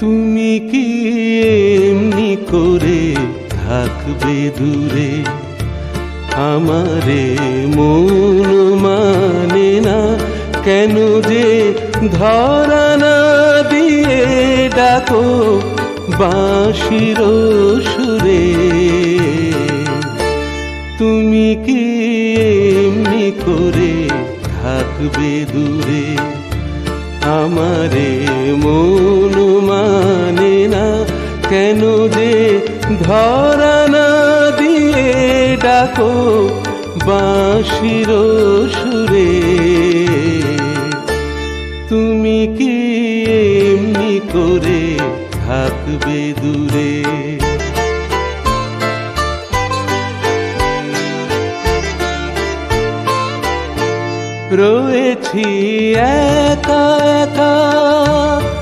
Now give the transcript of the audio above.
তুমি কি এমনি করে থাকবে দূরে? আমারে মন মানে না কেন যে ধরা না দিয়ে ডাকো বাঁশির সুরে। তুমি কি এমনি করে থাকবে দূরে? আমারে মন মানে না কেন যে ধরা না দিয়ে ডাকো বাঁশির সুরে। তুমি কি এমনি করে থাকবে দূরে? রয়েছি একা একা